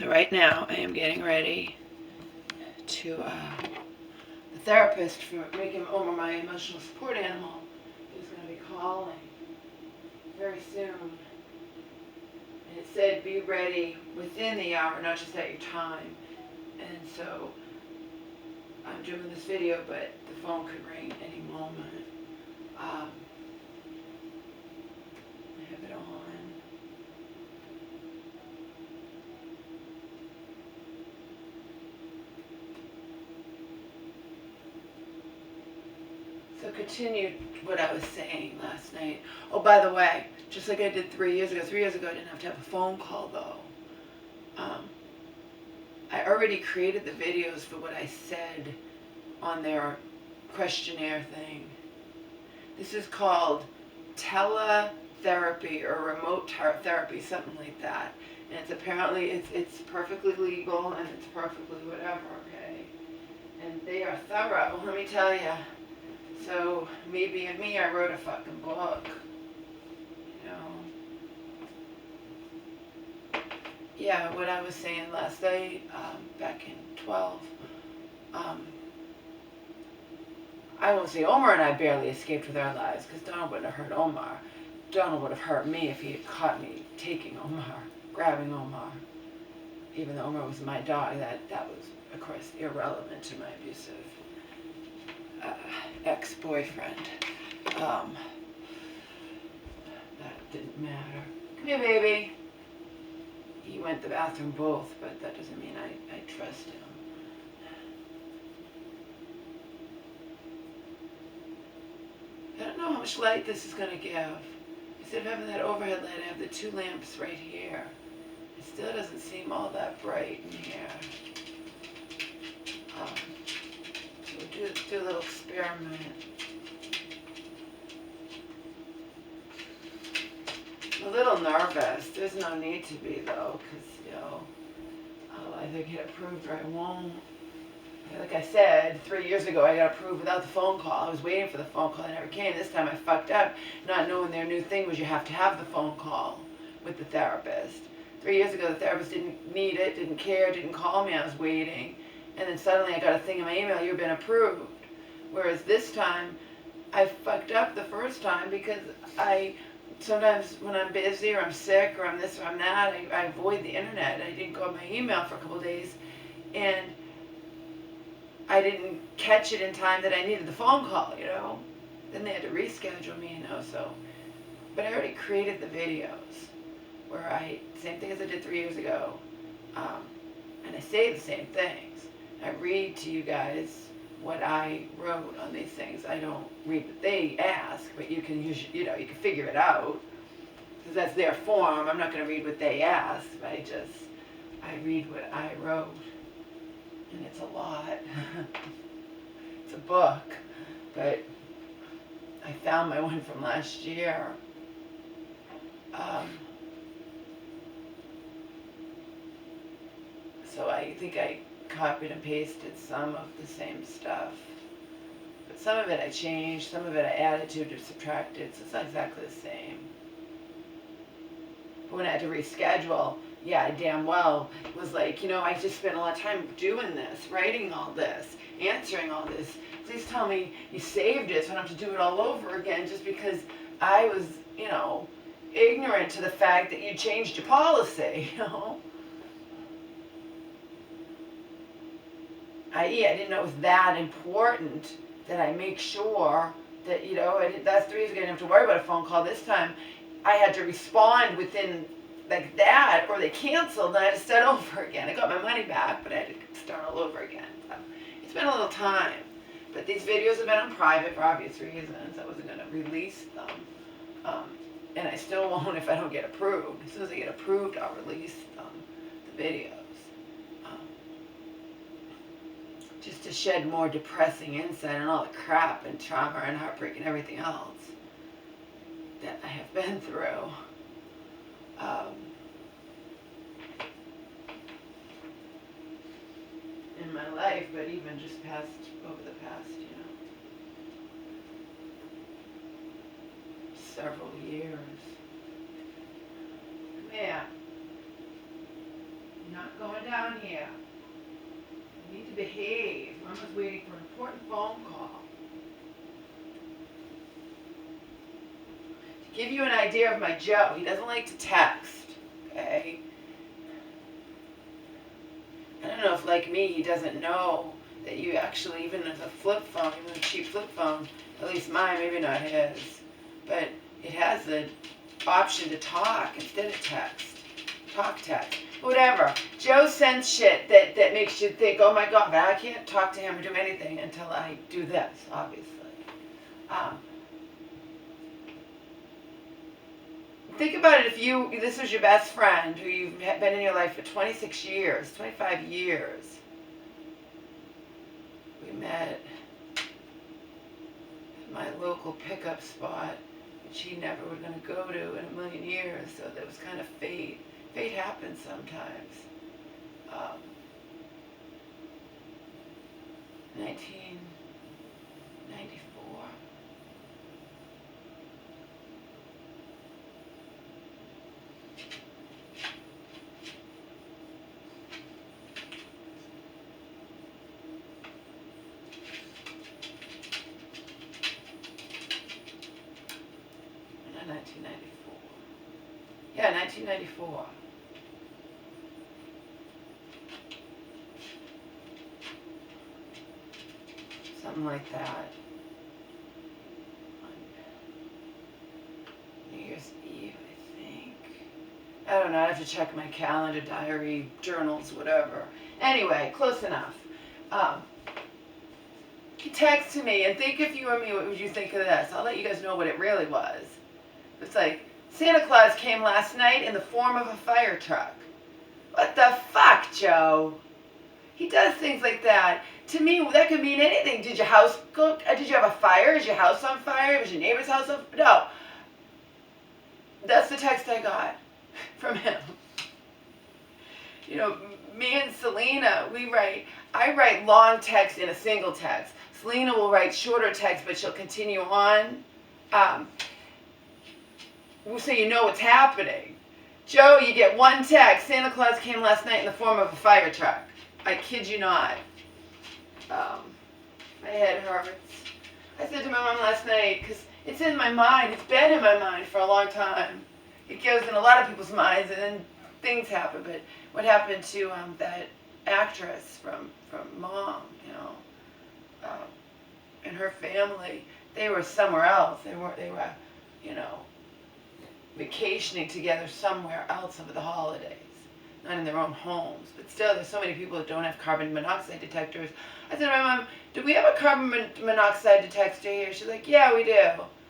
So right now I am getting ready to, the therapist for making Omar my emotional support animal is going to be calling very soon. And it said be ready within the hour, not just at your time. And so I'm doing this video, but the phone could ring any moment. I have it on. So continue what I was saying last night. Oh, by the way, just like I did 3 years ago. 3 years ago I didn't have to have a phone call though. I already created the videos for what I said on their questionnaire thing. This is called teletherapy or remote therapy, something like that. And it's apparently, it's perfectly legal and it's perfectly whatever, okay? And they are thorough, let me tell you. So maybe in me, I wrote a fucking book, you know. Yeah, what I was saying last night, back in 12, I won't say Omar and I barely escaped with our lives because Donald wouldn't have hurt Omar. Donald would have hurt me if he had caught me taking Omar, grabbing Omar. Even though Omar was my dog, that was, of course, irrelevant to my abusive ex-boyfriend. That didn't matter. Come here, baby. He went to the bathroom both, but that doesn't mean I trust him. I don't know how much light this is going to give. Instead of having that overhead light, I have the 2 lamps right here. It still doesn't seem all that bright in here. So we'll do a little experiment. I'm a little nervous. There's no need to be though, because, you know, I'll either get approved or I won't. Like I said, 3 years ago I got approved without the phone call. I was waiting for the phone call. It never came. This time I fucked up, not knowing their new thing was you have to have the phone call with the therapist. 3 years ago the therapist didn't need it, didn't care, didn't call me. I was waiting. And then suddenly I got a thing in my email, you've been approved. Whereas this time, I fucked up the first time because sometimes when I'm busy or I'm sick or I'm this or I'm that, I avoid the internet. I didn't go on my email for a couple of days. And I didn't catch it in time that I needed the phone call, you know. Then they had to reschedule me, you know, so. But I already created the videos where same thing as I did 3 years ago. And I say the same things. I read to you guys what I wrote on these things. I don't read what they ask, but you can use, you know, you can figure it out. Because that's their form. I'm not going to read what they ask. I read what I wrote. And it's a lot. It's a book. But I found my one from last year. So I think I copied and pasted some of the same stuff. But some of it I changed, some of it I added to or subtracted, so it's not exactly the same. But when I had to reschedule, yeah, I damn well was like, you know, I just spent a lot of time doing this, writing all this, answering all this. Please tell me you saved it so I don't have to do it all over again just because I was, you know, ignorant to the fact that you changed your policy, you know. I didn't know it was that important that I make sure that, you know, that's 3 years ago I didn't have to worry about a phone call. This time I had to respond within like that or they canceled and I had to start over again. I got my money back, but I had to start all over again. So it's been a little time. But these videos have been on private for obvious reasons. I wasn't going to release them. And I still won't if I don't get approved. As soon as I get approved, I'll release the videos. Just to shed more depressing insight on all the crap and trauma and heartbreak and everything else that I have been through. In my life, but even just over the past, you know, several years. Yeah. Not going down here. You need to behave. Mama's waiting for an important phone call. To give you an idea of my Joe, he doesn't like to text, okay? I don't know if, like me, he doesn't know that you actually, even as a flip phone, even a cheap flip phone, at least mine, maybe not his, but it has the option to talk instead of text. Talk text. Whatever. Joe sends shit that makes you think, oh my God, I can't talk to him or do anything until I do this, obviously. Think about it, if this was your best friend who you've been in your life for 26 years, 25 years. We met at my local pickup spot, which he never was going to go to in a million years, so that was kind of fate. Fate happens sometimes. 1994. Not 1994. Yeah, 1994. Something like that. On New Year's Eve, I think. I don't know, I have to check my calendar, diary, journals, whatever. Anyway, close enough. He texted me, and think if you were me, what would you think of this? I'll let you guys know what it really was. It's like, Santa Claus came last night in the form of a fire truck. What the fuck, Joe? He does things like that. To me, that could mean anything. Did your house cook? Did you have a fire? Is your house on fire? Was your neighbor's house on fire? No. That's the text I got from him. You know, me and Selena, I write long text in a single text. Selena will write shorter text, but she'll continue on. So you know what's happening. Joe, you get one text. Santa Claus came last night in the form of a fire truck. I kid you not. My head hurts. I said to my mom last night, because it's in my mind, it's been in my mind for a long time. It goes in a lot of people's minds, and then things happen. But what happened to that actress from Mom, you know, and her family, they were somewhere else. They were, you know, vacationing together somewhere else over the holidays. Not in their own homes, but still there's so many people that don't have carbon monoxide detectors. I said to my mom, do we have a carbon monoxide detector here? She's like, yeah, we do.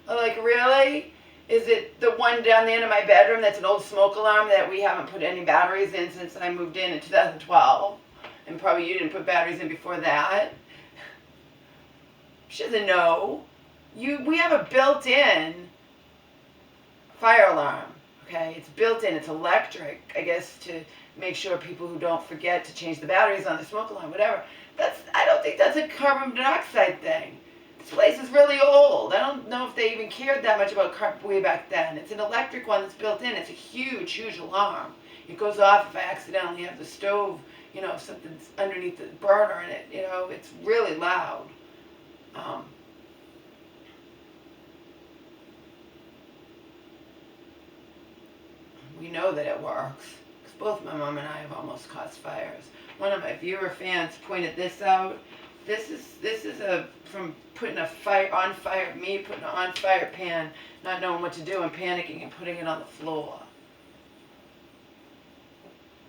I'm like, really? Is it the one down the end of my bedroom that's an old smoke alarm that we haven't put any batteries in since I moved in 2012? And probably you didn't put batteries in before that? She doesn't know. We have a built-in fire alarm. Okay, it's built in, it's electric, I guess, to make sure people who don't forget to change the batteries on the smoke alarm, whatever. I don't think that's a carbon monoxide thing. This place is really old. I don't know if they even cared that much about carbon way back then. It's an electric one that's built in. It's a huge, huge alarm. It goes off if I accidentally have the stove, you know, if something's underneath the burner and it, you know, it's really loud. We know that it works, because both my mom and I have almost caused fires. One of my viewer fans pointed this out. This is from putting me putting an on fire pan, not knowing what to do and panicking and putting it on the floor.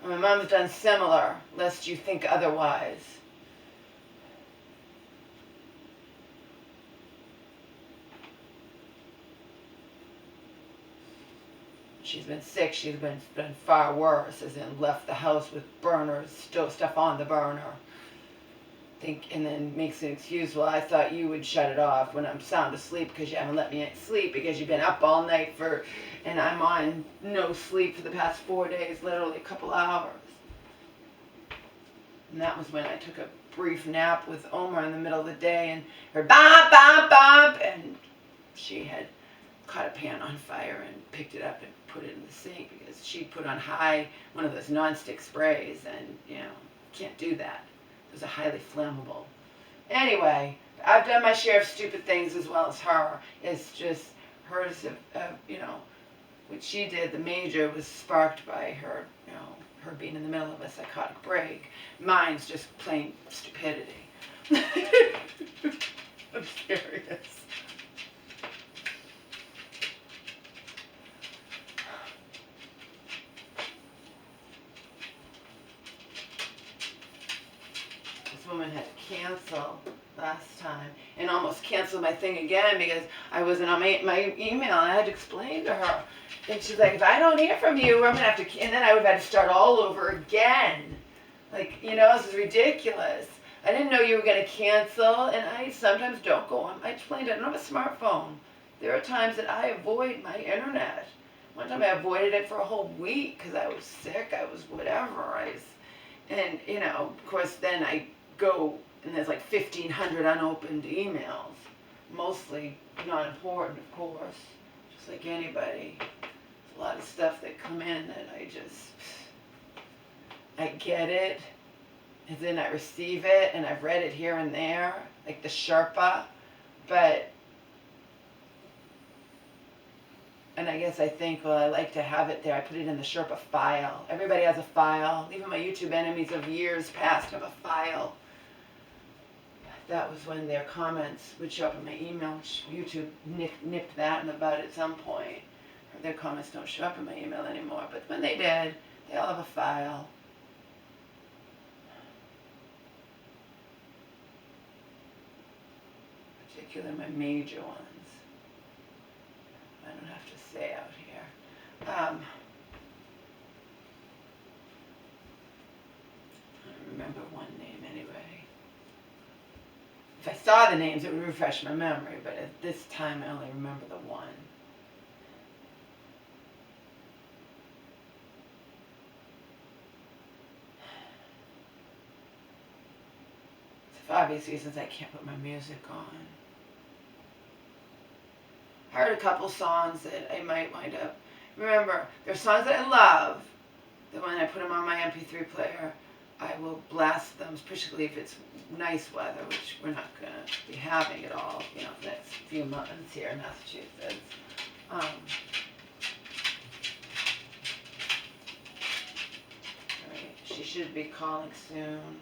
And my mom's done similar, lest you think otherwise. She's been sick, she's been far worse, as in left the house with burners, stuff on the burner. And then makes an excuse, well, I thought you would shut it off when I'm sound asleep because you haven't let me sleep because you've been up all night and I'm on no sleep for the past 4 days, literally a couple hours. And that was when I took a brief nap with Omar in the middle of the day and her bop, bop, bop, and she had caught a pan on fire and picked it up and put it in the sink because she put on high, one of those non-stick sprays, and, you know, can't do that. Those are highly flammable. Anyway, I've done my share of stupid things as well as her. It's just hers, you know, what she did, the major, was sparked by her, you know, her being in the middle of a psychotic break. Mine's just plain stupidity. I'm serious. This woman had to cancel last time and almost canceled my thing again because I wasn't on my email, and I had to explain to her. And she's like, if I don't hear from you, I'm going to have to, and then I would have to start all over again. Like, you know, this is ridiculous. I didn't know you were going to cancel, and I sometimes don't go on. I explained I don't have a smartphone. There are times that I avoid my internet. One time I avoided it for a whole week because I was sick, I was whatever. And, you know, of course, then I go, and there's like 1,500 unopened emails. Mostly not important, of course, just like anybody. There's a lot of stuff that come in that I get it, and then I receive it, and I've read it here and there, like the Sherpa, and I guess I think, well, I like to have it there. I put it in the Sherpa file. Everybody has a file. Even my YouTube enemies of years past have a file. That was when their comments would show up in my email, which YouTube nipped that in the bud at some point. Their comments don't show up in my email anymore, but when they did, they all have a file. Particularly my major ones. I don't have to say out here. I don't remember one name anyway. If I saw the names, it would refresh my memory, but at this time I only remember the one. For obvious reasons, I can't put my music on. I heard a couple songs that I might wind up. Remember, there are songs that I love, that when I put them on my MP3 player, I will blast them, particularly if it's nice weather, which we're not going to be having at all, you know, the next few months here in Massachusetts. Right, she should be calling soon.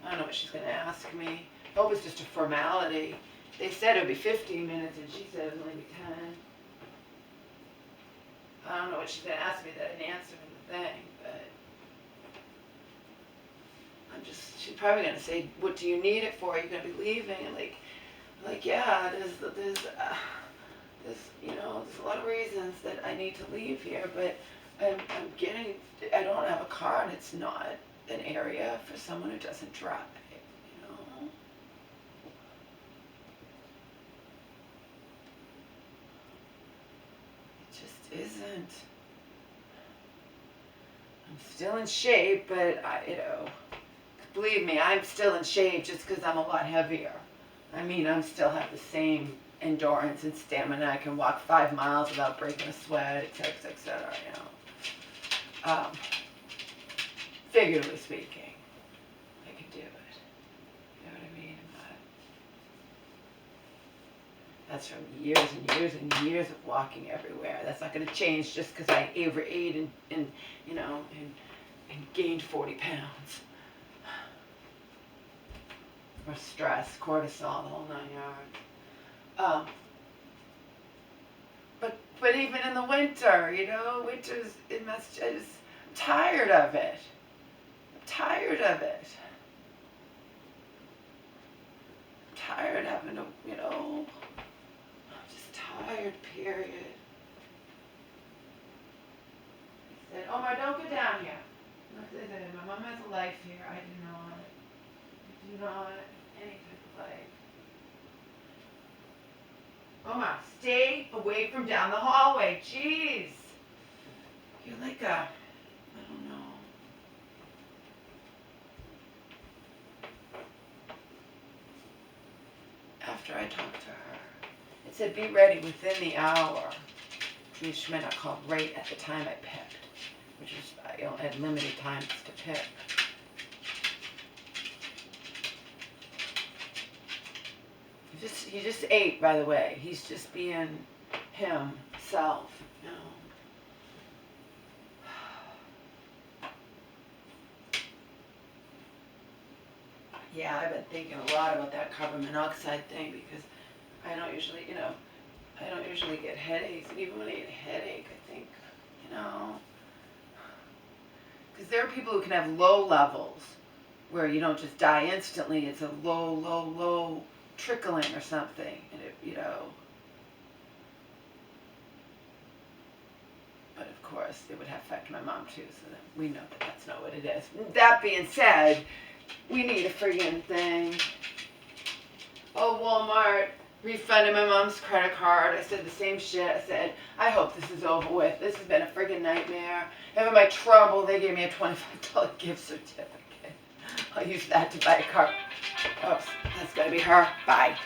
I don't know what she's going to ask me. I hope it's just a formality. They said it would be 15 minutes, and she said it would only be 10. I don't know what she's going to ask me that I didn't answer in the thing, but she's probably going to say, what do you need it for? Are you going to be leaving? And like, yeah, there's you know, there's a lot of reasons that I need to leave here, but I don't have a car, and it's not an area for someone who doesn't drive, you know. It just isn't. I'm still in shape, but you know, believe me, I'm still in shape just because I'm a lot heavier. I mean, I still have the same endurance and stamina. I can walk 5 miles without breaking a sweat, etc., etc., you know. Figuratively speaking, I can do it. You know what I mean? That's from years and years and years of walking everywhere. That's not going to change just because I overate and you know, and gained 40 pounds. Or stress, cortisol, the whole 9 yards. But even in the winter, you know, winter's in Massachusetts, I'm tired of it. I'm tired of it. I'm tired of having to, you know, I'm just tired, period. He said, Omar, don't go down here. My mom has a life here. I do not any type of life. Omar, stay away from down the hallway. Jeez. You're like I don't know. After I talked to her, it said be ready within the hour. She might not call right at the time I picked, which is, I only had limited times to pick. He just ate, by the way. He's just being himself, you know. Yeah, I've been thinking a lot about that carbon monoxide thing because I don't usually, I don't usually get headaches. And even when I get a headache, I think, because there are people who can have low levels where you don't just die instantly. It's a low trickling or something. And but of course it would affect my mom too, so that we know that that's not what it is. That being said, we need a friggin' thing. Oh, Walmart refunded my mom's credit card. I said the same shit. I said, I hope this is over with. This has been a friggin' nightmare. Having my trouble, they gave me a $25 gift certificate. I'll use that to buy a car. Oops, that's gotta be her. Bye.